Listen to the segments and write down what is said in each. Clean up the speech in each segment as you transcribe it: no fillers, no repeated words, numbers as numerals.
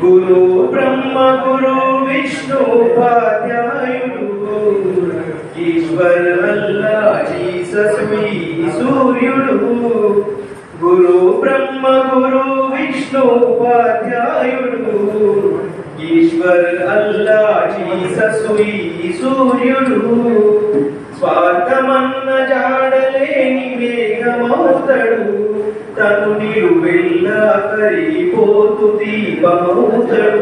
గురు బ్రహ్మ గురు విష్ణు ఉపాధ్యాయుడు ఈశ్వర్ అల్లా జీసస్ సూర్యుడు. గురు బ్రహ్మ గురు విష్ణు ఉపాధ్యాయుడు ఈశ్వర్ అల్లా జీసస్ సూర్యుడు. స్వార్థమన్న జాడలేని మేఘమవుతాడు, తను నిలువెల్లా కరిగిపోతు దీపమవుతాడు.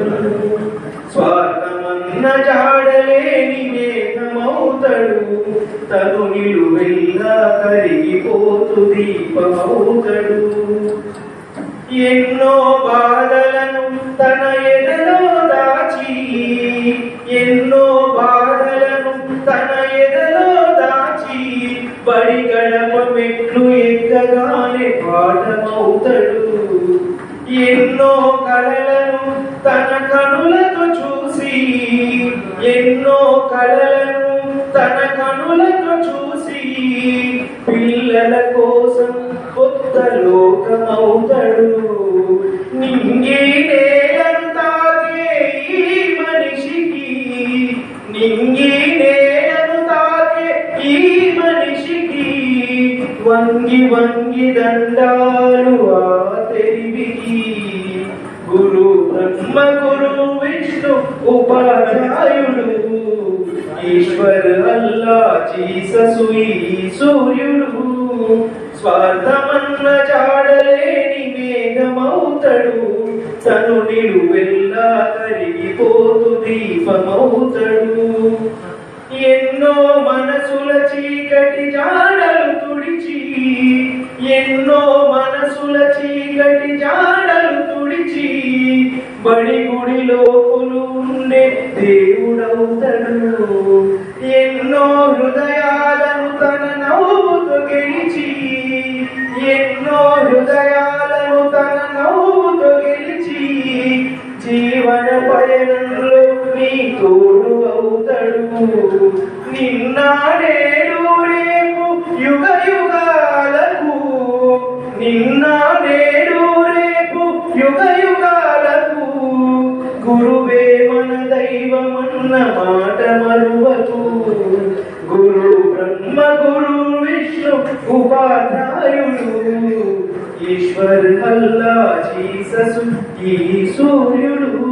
స్వార్థమన్న జాడలేని మేఘమవుతాడు, తను నిలువెల్లా కరిగిపోతు దీపమవుతాడు. ఎన్నో బాధలను తన ఎదలో దాచి, ఎన్నో బాధలను తన ఎదలో దాచి, బడి గడప మెట్లు ఎక్కగానే పాఠమవుతాడు. ఎన్నో కళలను తన కనులతో చూసి, ఎన్నో కళలను తన కనులతో చూసి, పిల్లల కోసం కొత్త లోకమవుతాడు. నింగి నేలను తాకే ఈ మనిషికి, నింగి నేలను తాకే ఈ మనిషికి, వంగి వంగి దండాలు ఆ తెలివికి. గురు బ్రహ్మ గురు విష్ణు ఉపాధ్యాయుడు ఈశ్వర్ అల్లా జీసస్ సూర్యుడు. స్వార్థమన్న జాడలేని మేఘమవుతాడు, తను నిలువెల్లా కరిగిపోతు దీపమవుతాడు. ఎన్నో మనసుల చీకటి జాడలు తుడిచి, ఎన్నో మనసుల చీకటి జాడలు తుడిచి, బడి గుడిలో ఉండే దేవుడవుతాడు. ఎన్నో హృదయాలను తన నవ్వుతో గెలిచి, ఎన్నో హృదయాలను తన నవ్వుతో గెలిచి, జీవన పయనంలో నీ తోడు అవుతాడు. నిన్న నేడు రేపు యుగ యుగాలకు, నిన్న నేడు రేపు యుగ యుగాలకు, గురువే మన దైవమన్న మాట మరువకు. గురు బ్రహ్మ గురు విష్ణు ఉపాధ్యాయుడు ఈశ్వర్ అల్లా జీసస్ సూర్యుడు.